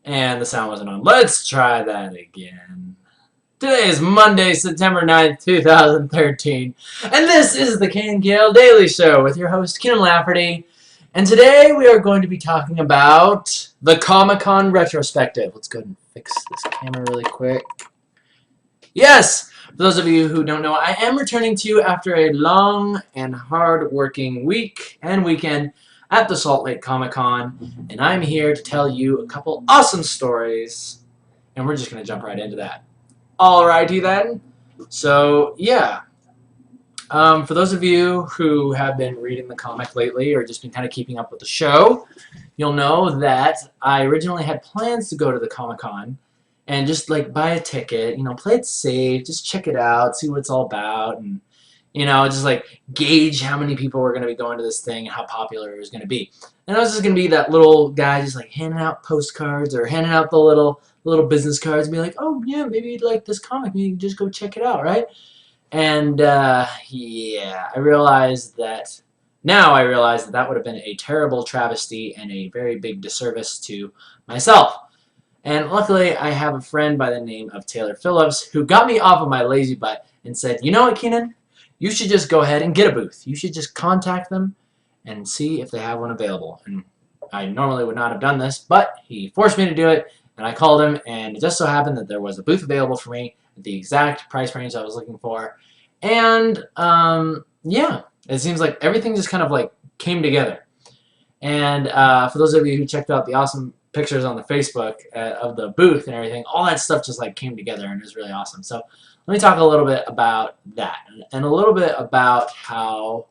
And the sound wasn't on. Let's try that again. Today is Monday, September 9th, 2013. And this is the KNKL Daily Show with your host, Kienan Lafferty. And today we are going to be talking about the Comic-Con retrospective. Let's go ahead and fix this camera really quick. Yes! For those of you who don't know, I am returning to you after a long and hard-working week and weekend at the Salt Lake Comic-Con, and I'm here to tell you a couple awesome stories, and we're just going to jump right into that. Alrighty then. So, yeah. For those of you who have been reading the comic lately or just been kind of keeping up with the show, you'll know that I originally had plans to go to the Comic-Con and just like buy a ticket, play it safe, just check it out, see what it's all about, and just like gauge how many people were going to be going to this thing and how popular it was going to be. And I was just going to be that little guy just like handing out postcards or handing out the little business cards and be like, oh yeah, maybe you'd like this comic, maybe you can just go check it out, right? And yeah, now I realize that that would have been a terrible travesty and a very big disservice to myself. And luckily, I have a friend by the name of Taylor Phillips who got me off of my lazy butt and said, you know what, Keenan? You should just go ahead and get a booth. You should just contact them and see if they have one available. And I normally would not have done this, but he forced me to do it, and I called him, and it just so happened that there was a booth available for me at the exact price range I was looking for. And, yeah, it seems like everything just kind of like came together. And for those of you who checked out the awesome pictures on the Facebook of the booth and everything, all that stuff just like came together and it was really awesome. So let me talk a little bit about that and a little bit about how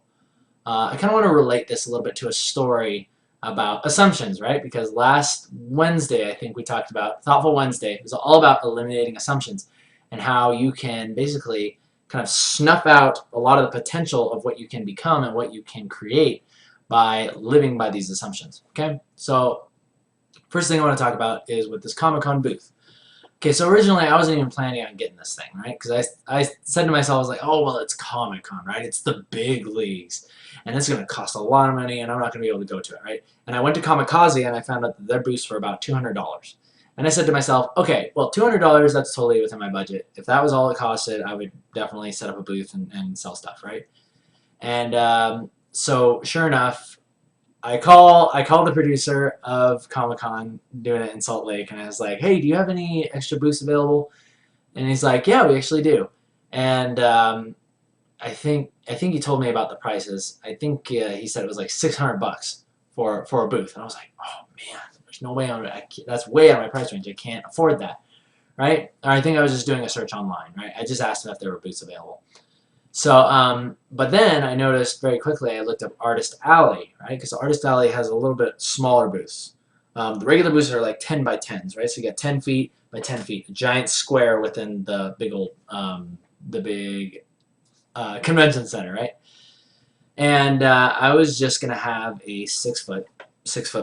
I kind of want to relate this a little bit to a story about assumptions, right? Because last Wednesday, I think we talked about Thoughtful Wednesday. It was all about eliminating assumptions and how you can basically kind of snuff out a lot of the potential of what you can become and what you can create by living by these assumptions, okay? So first thing I want to talk about is with this Comic-Con booth. Okay, so originally I wasn't even planning on getting this thing, right? Because I said to myself, I was like, oh, well, it's Comic-Con, right? It's the big leagues. And it's going to cost a lot of money, and I'm not going to be able to go to it, right? And I went to Comikaze, and I found out that their booths were about $200. And I said to myself, okay, well, $200, that's totally within my budget. If that was all it costed, I would definitely set up a booth and sell stuff, right? And so sure enough, I call the producer of Comic-Con doing it in Salt Lake, and I was like, hey, do you have any extra booths available? And he's like, yeah, we actually do. And I think he told me about the prices. I think he said it was like $600 for a booth. And I was like, oh man, there's no way that's way out of my price range. I can't afford that, right? Or I think I was just doing a search online, right? I just asked him if there were booths available. So, but then I noticed very quickly, I looked up Artist Alley, right? Because Artist Alley has a little bit smaller booths. The regular booths are like 10 by 10s, right? So you got 10 feet by 10 feet, a giant square within the big old, convention center, right? And I was just gonna have a 6 foot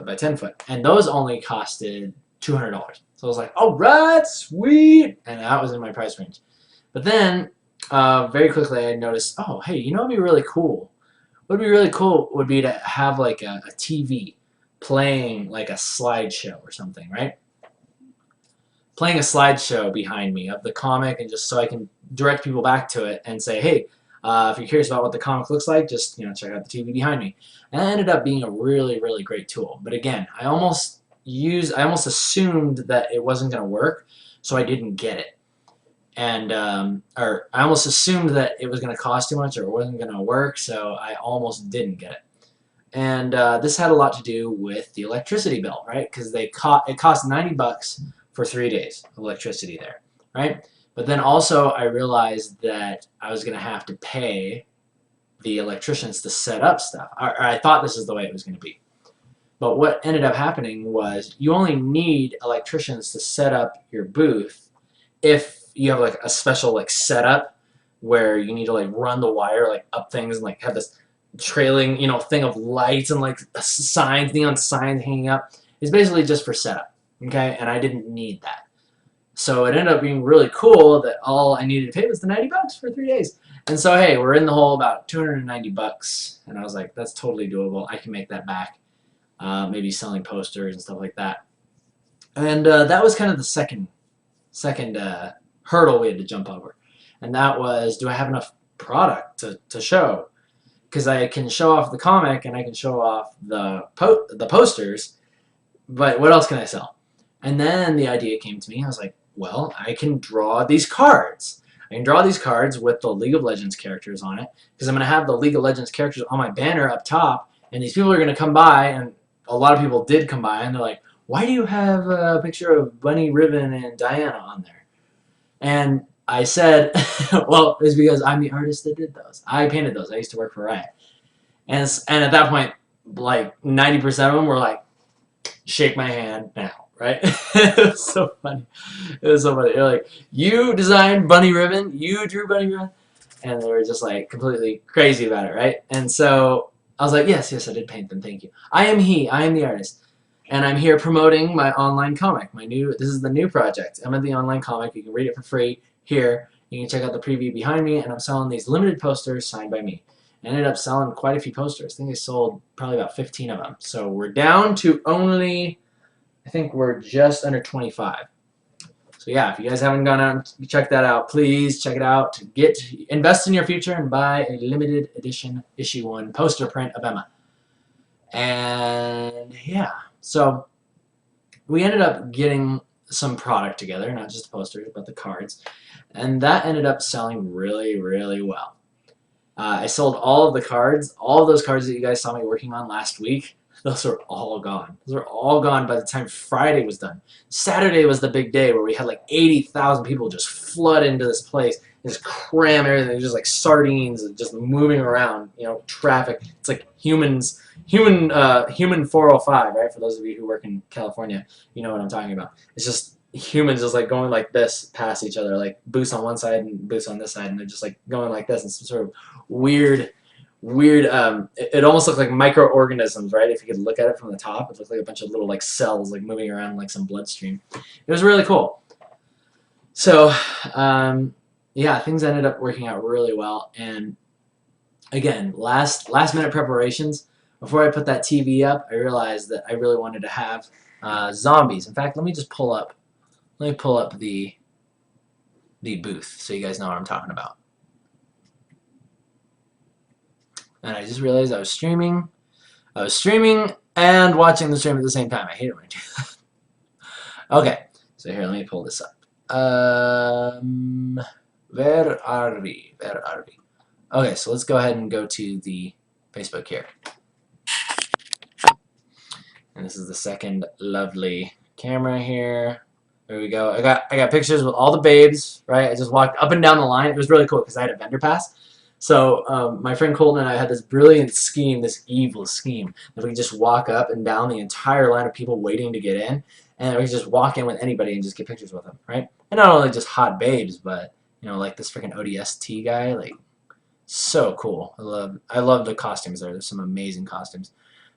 by 10 foot, and those only costed $200. So I was like, all right, sweet, and that was in my price range. But then very quickly I noticed, oh, hey, you know what'd be really cool? What would be really cool would be to have like a TV playing like a slideshow or something, right? Playing a slideshow behind me of the comic, and just so I can direct people back to it and say, hey, if you're curious about what the comic looks like, just check out the TV behind me. And that ended up being a really, really great tool. But again, I almost assumed that it wasn't going to work, so I didn't get it. And or I almost assumed that it was going to cost too much or it wasn't going to work, so I almost didn't get it. And this had a lot to do with the electricity bill, right? Because it cost $90 for 3 days of electricity there, right? But then also I realized that I was going to have to pay the electricians to set up stuff. Or I thought this is the way it was going to be. But what ended up happening was you only need electricians to set up your booth if you have like a special like setup where you need to like run the wire like up things and like have this trailing thing of lights and like signs, neon signs hanging up. It's basically just for setup, okay? And I didn't need that. So it ended up being really cool that all I needed to pay was the $90 for 3 days. And so hey, we're in the hole about $290, and I was like, that's totally doable. I can make that back. Maybe selling posters and stuff like that. And that was kind of the second hurdle we had to jump over. And that was, do I have enough product to show? Because I can show off the comic and I can show off the posters, but what else can I sell? And then the idea came to me. I was like, well, I can draw these cards. I can draw these cards with the League of Legends characters on it, because I'm going to have the League of Legends characters on my banner up top, and these people are going to come by, and a lot of people did come by, and they're like, why do you have a picture of Bunny, Ribbon, and Diana on there? And I said, well, it's because I'm the artist that did those. I painted those. I used to work for Riot. And at that point, like 90% of them were like, shake my hand now, right? It was so funny. It was so funny. They're like, you designed Bunny Ribbon? You drew Bunny Ribbon? And they were just like completely crazy about it, right? And so I was like, yes, I did paint them. Thank you. I am the artist. And I'm here promoting my online comic. This is the new project. I'm at the online comic. You can read it for free here. You can check out the preview behind me, and I'm selling these limited posters signed by me. I ended up selling quite a few posters. I think I sold probably about 15 of them. So we're down to only, I think we're just under 25. So yeah, if you guys haven't gone out and checked that out, please check it out. Invest in your future and buy a limited edition issue 1 poster print of Emma. And yeah, so we ended up getting some product together, not just the posters, but the cards. And that ended up selling really, really well. I sold all of the cards, all of those cards that you guys saw me working on last week. Those are all gone. Those are all gone by the time Friday was done. Saturday was the big day where we had like 80,000 people just flood into this place and just cram everything, just like sardines and just moving around, you know, traffic. It's like human 405, right? For those of you who work in California, you know what I'm talking about. It's just humans just like going like this past each other, like booths on one side and booths on this side, and they're just like going like this in some sort of weird it almost looked like microorganisms, right? If you could look at it from the top, it looked like a bunch of little like cells like moving around like some bloodstream. It was really cool. So yeah, things ended up working out really well. And again, last minute preparations. Before I put that TV up, I realized that I really wanted to have zombies. In fact, let me pull up the booth so you guys know what I'm talking about. And I just realized I was streaming and watching the stream at the same time. I hate it when I do that. Okay, so here, let me pull this up. Where are we? Okay, so let's go ahead and go to the Facebook here. And this is the second lovely camera here. There we go. I got pictures with all the babes, right? I just walked up and down the line. It was really cool because I had a vendor pass. So my friend Colton and I had this brilliant scheme, this evil scheme, that we could just walk up and down the entire line of people waiting to get in, and we could just walk in with anybody and just get pictures with them, right? And not only just hot babes, but you know, like this freaking ODST guy, like so cool. I love the costumes there. There's some amazing costumes.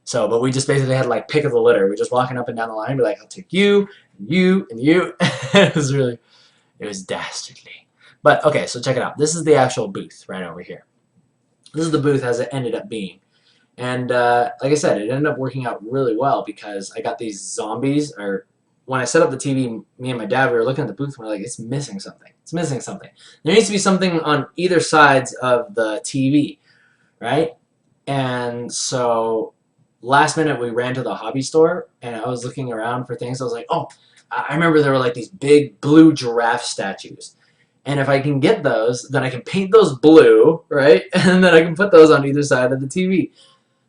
So, but we just basically had like pick of the litter. We're just walking up and down the line, and be like, I'll take you, and you, and you. It was dastardly. But okay, so check it out. This is the actual booth right over here. This is the booth as it ended up being. And like I said, it ended up working out really well because I got these zombies, or when I set up the TV, me and my dad, we were looking at the booth and we were like, it's missing something. It's missing something. There needs to be something on either sides of the TV, right? And so last minute we ran to the hobby store and I was looking around for things. I was like, oh, I remember there were like these big blue giraffe statues. And if I can get those, then I can paint those blue, right? And then I can put those on either side of the TV.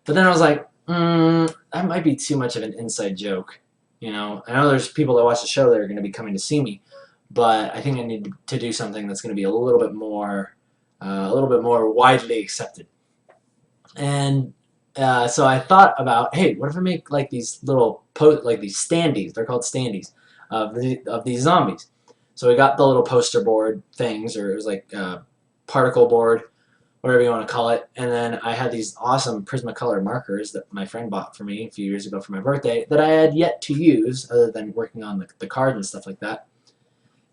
But then I was like, that might be too much of an inside joke. You know, I know there's people that watch the show that are going to be coming to see me, but I think I need to do something that's going to be a little bit more widely accepted. And so I thought about, hey, what if I make like these little these standees? They're called standees of these zombies. So we got the little poster board things, or it was like particle board, whatever you want to call it. And then I had these awesome Prismacolor markers that my friend bought for me a few years ago for my birthday that I had yet to use other than working on the cards and stuff like that.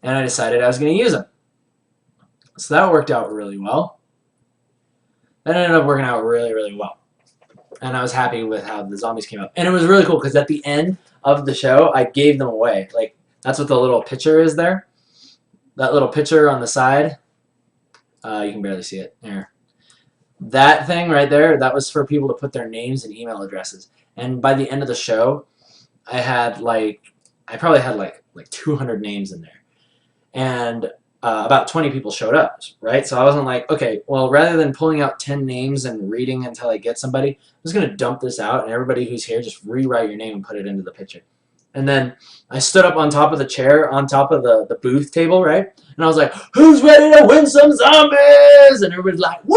And I decided I was going to use them. So that worked out really well. That ended up working out really, really well. And I was happy with how the zombies came up. And it was really cool because at the end, of the show, I gave them away. Like, that's what the little picture is there. That little picture on the side. You can barely see it. There. That thing right there, that was for people to put their names and email addresses. And by the end of the show, I probably had like 200 names in there. And about 20 people showed up, right? So I wasn't like, okay, well, rather than pulling out 10 names and reading until I get somebody, I'm just going to dump this out, and everybody who's here, just rewrite your name and put it into the picture. And then I stood up on top of the chair, on top of the booth table, right? And I was like, who's ready to win some zombies? And everybody's like, woo,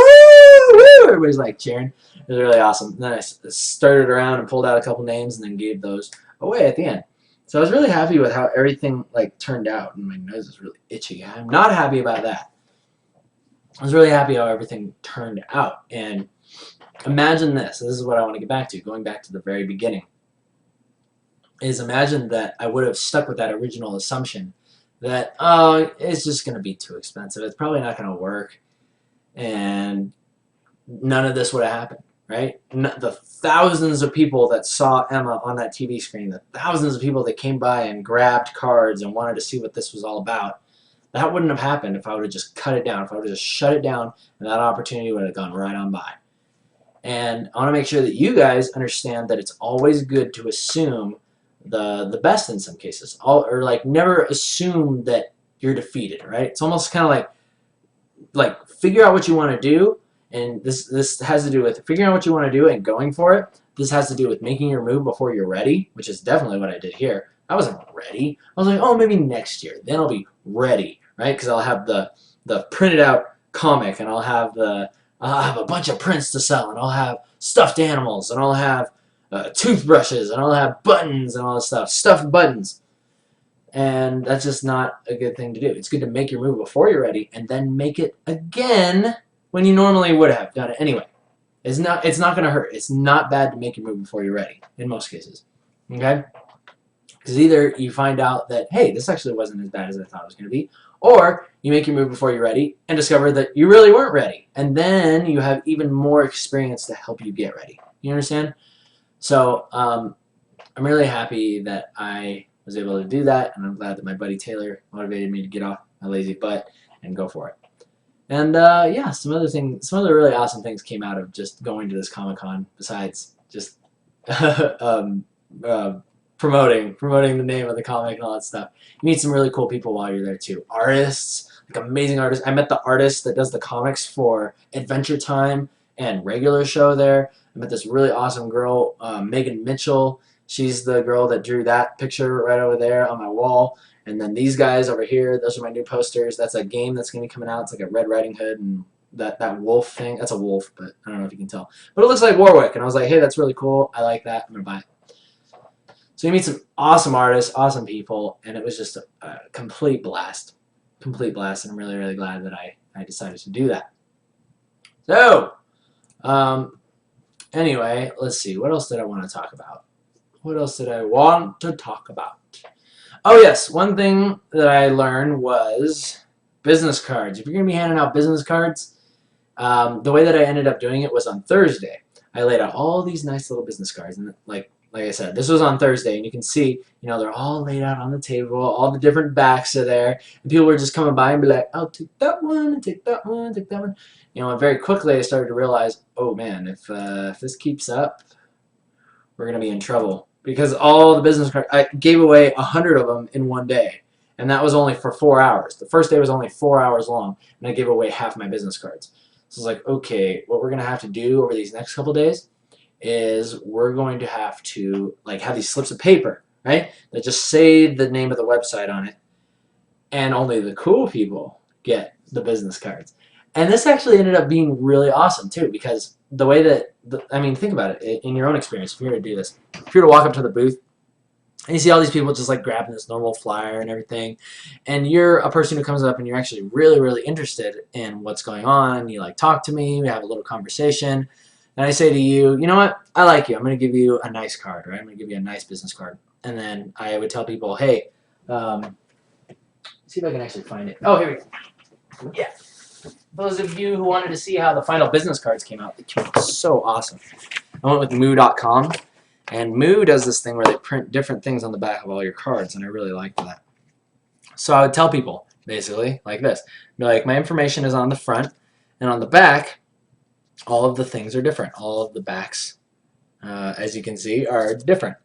woo! Everybody's like cheering. It was really awesome. And then I started around and pulled out a couple names and then gave those away at the end. So I was really happy with how everything like turned out, and my nose is really itchy. I'm not happy about that. I was really happy how everything turned out. And imagine this. This is what I want to get back to, going back to the very beginning. Is imagine that I would have stuck with that original assumption that, oh, it's just going to be too expensive. It's probably not going to work. And none of this would have happened, right? The thousands of people that saw Emma on that TV screen, the thousands of people that came by and grabbed cards and wanted to see what this was all about, that wouldn't have happened if I would have just cut it down, if I would have just shut it down, and that opportunity would have gone right on by. And I want to make sure that you guys understand that it's always good to assume the best in some cases, or like never assume that you're defeated, right? It's almost kind of like figure out what you want to do, and this has to do with figuring out what you want to do and going for it. This has to do with making your move before you're ready, which is definitely what I did here. I wasn't ready. I was like, oh, maybe next year, then I'll be ready, right? Because I'll have the printed out comic, and I'll have a bunch of prints to sell, and I'll have stuffed animals, and I'll have toothbrushes, and I'll have buttons and all this stuff, stuffed buttons. And that's just not a good thing to do. It's good to make your move before you're ready, and then make it again when you normally would have done it anyway. It's not going to hurt. It's not bad to make your move before you're ready, in most cases. Okay? Because either you find out that, hey, this actually wasn't as bad as I thought it was going to be, or you make your move before you're ready and discover that you really weren't ready. And then you have even more experience to help you get ready. You understand? So I'm really happy that I was able to do that, and I'm glad that my buddy Taylor motivated me to get off my lazy butt and go for it. And yeah, some other really awesome things came out of just going to this Comic-Con besides just promoting the name of the comic and all that stuff. You meet some really cool people while you're there too. Artists, like amazing artists. I met the artist that does the comics for Adventure Time and regular show there. I met this really awesome girl, Megan Mitchell. She's the girl that drew that picture right over there on my wall. And then these guys over here, those are my new posters. That's a game that's going to be coming out. It's like a Red Riding Hood and that wolf thing. That's a wolf, but I don't know if you can tell. But it looks like Warwick. And I was like, hey, that's really cool. I like that. I'm going to buy it. So you meet some awesome artists, awesome people, and it was just a complete blast. Complete blast. And I'm really, really glad that I decided to do that. So, anyway, let's see. What else did I want to talk about? What else did I want to talk about? Oh, yes. One thing that I learned was business cards. If you're going to be handing out business cards, the way that I ended up doing it was on Thursday. I laid out all these nice little business cards. And like I said, this was on Thursday. And you can see, you know, they're all laid out on the table. All the different backs are there. And people were just coming by and be like, I'll take that one, and take that one, take that one. You know, and very quickly I started to realize, oh, man, if this keeps up, we're going to be in trouble. Because all the business cards, I gave away 100 of them in one day. And that was only for 4 hours. The first day was only 4 hours long. And I gave away half my business cards. So it's like, okay, what we're going to have to do over these next couple days is we're going to have to like have these slips of paper, right? That just say the name of the website on it. And only the cool people get the business cards. And this actually ended up being really awesome too, because the way that, I mean, think about it in your own experience. If you were to do this, if you were to walk up to the booth and you see all these people just like grabbing this normal flyer and everything, and you're a person who comes up and you're actually really, really interested in what's going on, you like talk to me, we have a little conversation, and I say to you, you know what, I like you, I'm going to give you a nice card, right? I'm going to give you a nice business card. And then I would tell people, hey, see if I can actually find it. Oh, here we go. Yeah. Those of you who wanted to see how the final business cards came out, they came out so awesome. I went with moo.com, And Moo does this thing where they print different things on the back of all your cards, and I really liked that. So I would tell people, basically, like this. Be like, my information is on the front, and on the back, all of the things are different. All of the backs, as you can see, are different.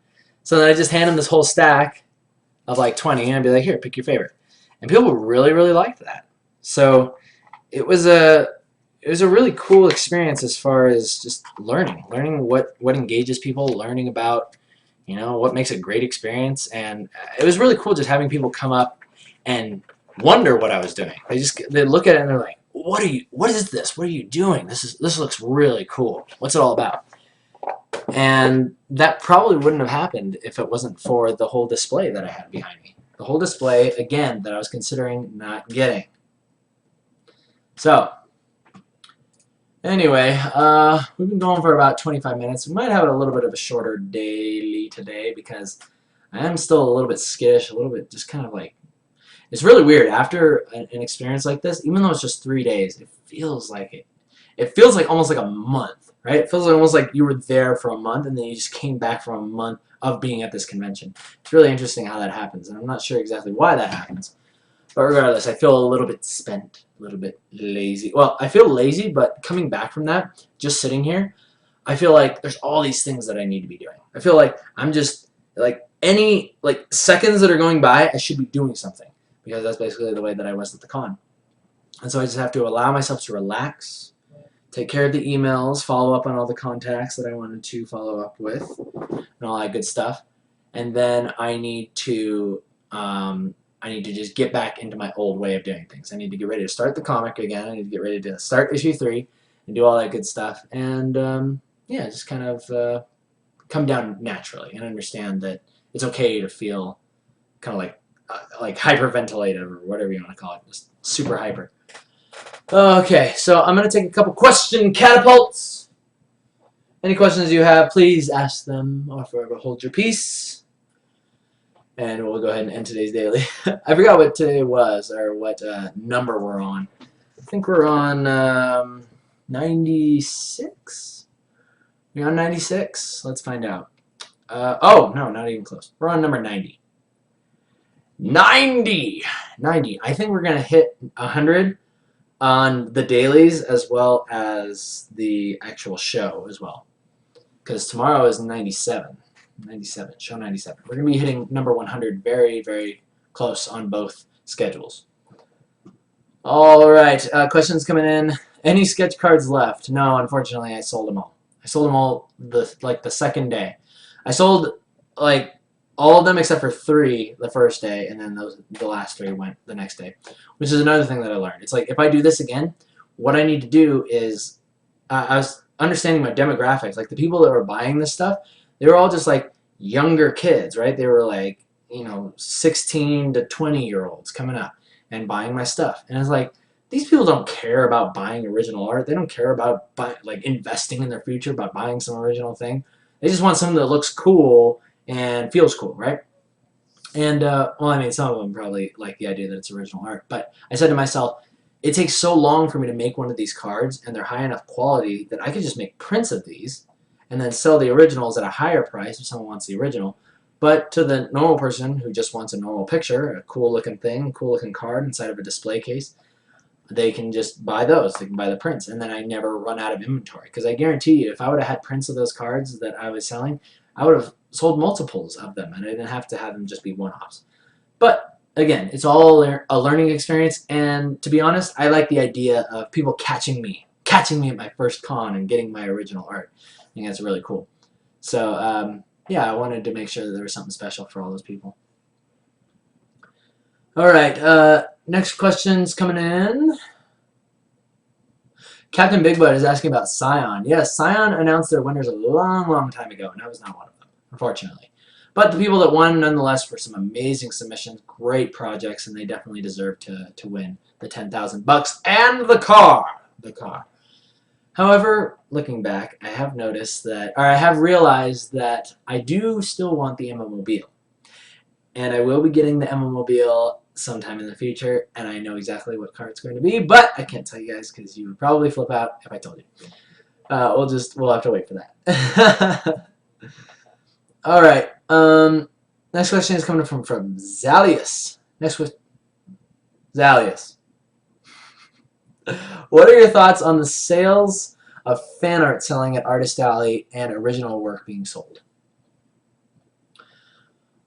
So then I just hand them this whole stack of like 20, and I'd be like, here, pick your favorite. And people really, really liked that. So it was a really cool experience as far as just learning what engages people, learning about, you know, what makes a great experience. And it was really cool just having people come up and wonder what I was doing. They look at it and they're like, what is this? What are you doing? This looks really cool. What's it all about? And that probably wouldn't have happened if it wasn't for the whole display that I had behind me. The whole display, again, that I was considering not getting. So anyway, we've been going for about 25 minutes. We might have a little bit of a shorter daily today because I am still a little bit skittish, a little bit just kind of like, it's really weird. After an experience like this, even though it's just 3 days, it feels like almost like a month, right? It feels like almost like you were there for a month and then you just came back from a month of being at this convention. It's really interesting how that happens, and I'm not sure exactly why that happens. But regardless, I feel a little bit spent, a little bit lazy. Well, I feel lazy, but coming back from that, just sitting here, I feel like there's all these things that I need to be doing. I feel like I'm just, like, any, like, seconds that are going by, I should be doing something. Because that's basically the way that I was at the con. And so I just have to allow myself to relax, take care of the emails, follow up on all the contacts that I wanted to follow up with, and all that good stuff. And then I need to just get back into my old way of doing things. I need to get ready to start the comic again. I need to get ready to start issue 3 and do all that good stuff. And yeah, just kind of come down naturally and understand that it's okay to feel kind of like hyperventilated or whatever you want to call it, just super hyper. Okay, so I'm going to take a couple question catapults. Any questions you have, please ask them or forever hold your peace. And we'll go ahead and end today's daily. I forgot what today was or what number we're on. I think we're on 96? We're on 96? Let's find out. Oh, no, not even close. We're on number 90. 90! I think we're going to hit 100 on the dailies as well as the actual show as well. Because tomorrow is 97. 97, show 97. We're going to be hitting number 100 very, very close on both schedules. Alright, questions coming in. Any sketch cards left? No, unfortunately I sold them all. I sold them all the second day. I sold like all of them except for 3 the first day, and then the last 3 went the next day. Which is another thing that I learned. It's like, if I do this again, what I need to do is, I was understanding my demographics. Like, the people that were buying this stuff, they were all just like younger kids, right? They were like, you know, 16 to 20-year-olds coming up and buying my stuff. And it's like, these people don't care about buying original art. They don't care about like investing in their future by buying some original thing. They just want something that looks cool and feels cool, right? And, well, I mean, some of them probably like the idea that it's original art. But I said to myself, it takes so long for me to make one of these cards, and they're high enough quality that I could just make prints of these and then sell the originals at a higher price if someone wants the original. But to the normal person who just wants a normal picture, a cool-looking thing, cool-looking card inside of a display case, they can just buy those. They can buy the prints, and then I never run out of inventory. Because I guarantee you, if I would have had prints of those cards that I was selling, I would have sold multiples of them, and I didn't have to have them just be one-offs. But again, it's all a learning experience, and to be honest, I like the idea of people catching me at my first con and getting my original art. I think that's really cool. So yeah, I wanted to make sure that there was something special for all those people. All right, next question's coming in. Captain Big Butt is asking about Scion. Yes, Scion announced their winners a long, long time ago, and I was not one of them, unfortunately. But the people that won, nonetheless, were some amazing submissions, great projects, and they definitely deserve to win the $10,000 and the car. However, looking back, I have noticed that, or I have realized that I do still want the Emma-mobile. And I will be getting the Emma-mobile sometime in the future, and I know exactly what car it's going to be, but I can't tell you guys because you would probably flip out if I told you. We'll have to wait for that. All right. Next question is coming from Zalius. Next question, Zalius. What are your thoughts on the sales of fan art selling at Artist Alley and original work being sold?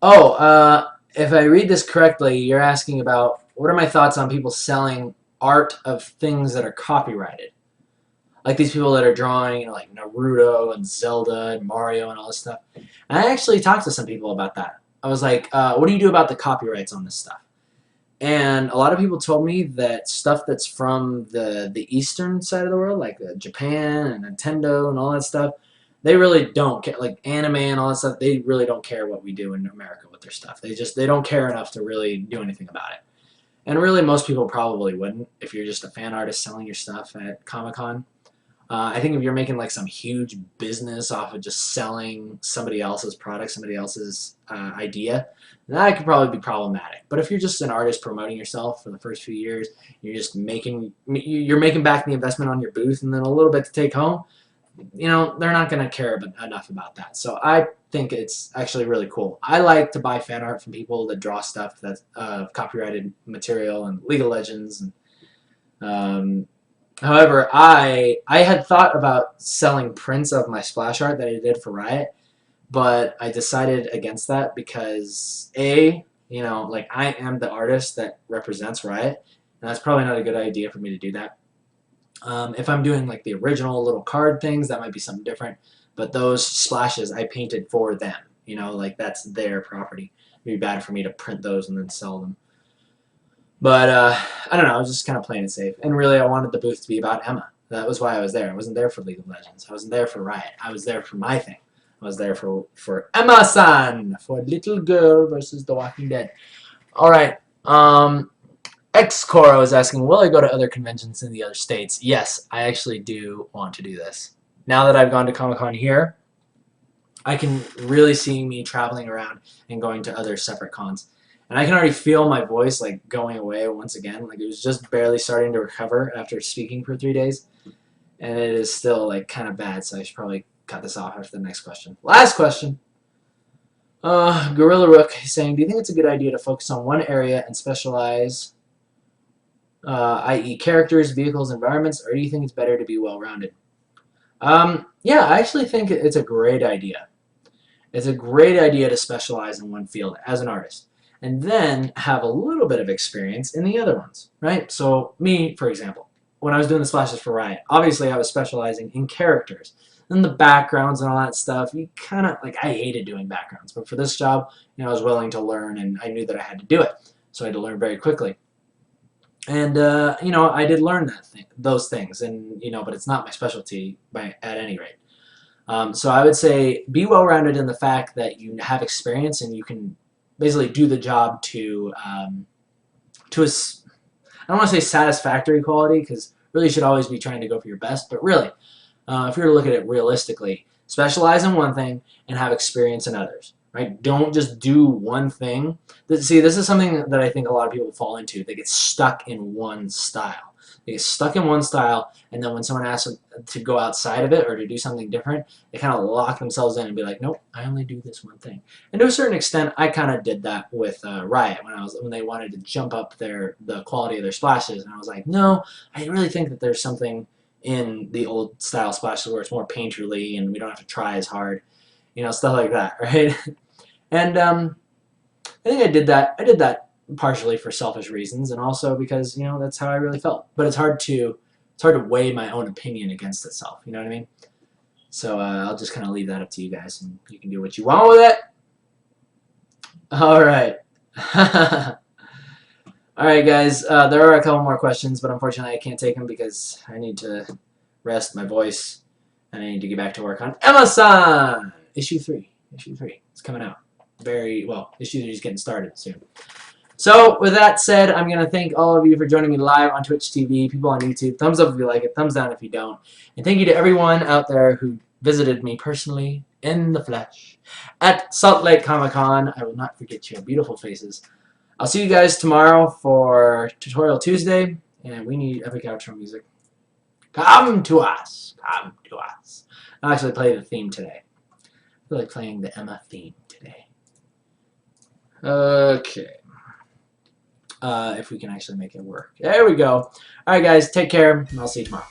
Oh, if I read this correctly, you're asking about what are my thoughts on people selling art of things that are copyrighted? Like these people that are drawing, like Naruto and Zelda and Mario and all this stuff. And I actually talked to some people about that. I was like, what do you do about the copyrights on this stuff? And a lot of people told me that stuff that's from the eastern side of the world, like Japan and Nintendo and all that stuff, they really don't care. Like anime and all that stuff, they really don't care what we do in America with their stuff. They don't care enough to really do anything about it. And really, most people probably wouldn't if you're just a fan artist selling your stuff at Comic-Con. I think if you're making like some huge business off of just selling somebody else's product, somebody else's idea, that could probably be problematic. But if you're just an artist promoting yourself for the first few years, you're making back the investment on your booth and then a little bit to take home, they're not going to care enough about that. So I think it's actually really cool. I like to buy fan art from people that draw stuff that's copyrighted material and League of Legends and however, I had thought about selling prints of my splash art that I did for Riot, but I decided against that because like I am the artist that represents Riot, and that's probably not a good idea for me to do that. If I'm doing like the original little card things, that might be something different. But those splashes I painted for them, like that's their property. It'd be bad for me to print those and then sell them. But I don't know, I was just kind of playing it safe. And really, I wanted the booth to be about Emma. That was why I was there. I wasn't there for League of Legends. I wasn't there for Riot. I was there for my thing. I was there for Emma-san, for Little Girl versus The Walking Dead. All right. X-Coro is asking, will I go to other conventions in the other states? Yes, I actually do want to do this. Now that I've gone to Comic-Con here, I can really see me traveling around and going to other separate cons. And I can already feel my voice like going away once again. Like it was just barely starting to recover after speaking for 3 days. And it is still like kind of bad, so I should probably cut this off after the next question. Last question. Gorilla Rook is saying, do you think it's a good idea to focus on one area and specialize, i.e. characters, vehicles, environments, or do you think it's better to be well-rounded? Yeah, I actually think it's a great idea. It's a great idea to specialize in one field as an artist and then have a little bit of experience in the other ones, right? So me, for example, when I was doing the splashes for Riot, obviously I was specializing in characters. And the backgrounds and all that stuff, you kind of, like, I hated doing backgrounds. But for this job, I was willing to learn and I knew that I had to do it. So I had to learn very quickly. And, I did learn those things, and, but it's not my specialty at any rate. So I would say be well-rounded in the fact that you have experience and you can basically do the job to a, I don't want to say satisfactory quality because really you should always be trying to go for your best, but really, if you were to look at it realistically, specialize in one thing and have experience in others, right? Don't just do one thing. See, this is something that I think a lot of people fall into. They get stuck in one style. They get stuck in one style, and then when someone asks them to go outside of it or to do something different, they kind of lock themselves in and be like, nope, I only do this one thing. And to a certain extent, I kind of did that with Riot when they wanted to jump up the quality of their splashes, and I was like, no, I really think that there's something in the old style splashes where it's more painterly and we don't have to try as hard, stuff like that, right? And I think I did that. I did that partially for selfish reasons, and also because that's how I really felt. But it's hard to weigh my own opinion against itself. You know what I mean? So I'll just kind of leave that up to you guys, and you can do what you want with it. All right. All right, guys. There are a couple more questions, but unfortunately I can't take them because I need to rest my voice, and I need to get back to work on Emma-san! Issue 3. Issue 3. It's coming out. Very well. Issue 3 is getting started soon. So, with that said, I'm going to thank all of you for joining me live on Twitch TV, people on YouTube. Thumbs up if you like it, thumbs down if you don't. And thank you to everyone out there who visited me personally, in the flesh, at Salt Lake Comic-Con. I will not forget your beautiful faces. I'll see you guys tomorrow for Tutorial Tuesday, and we need epic outro music. Come to us. Come to us. I'll actually play the theme today. I feel like playing the Emma theme today. Okay. If we can actually make it work. There we go. All right, guys. Take care. And I'll see you tomorrow.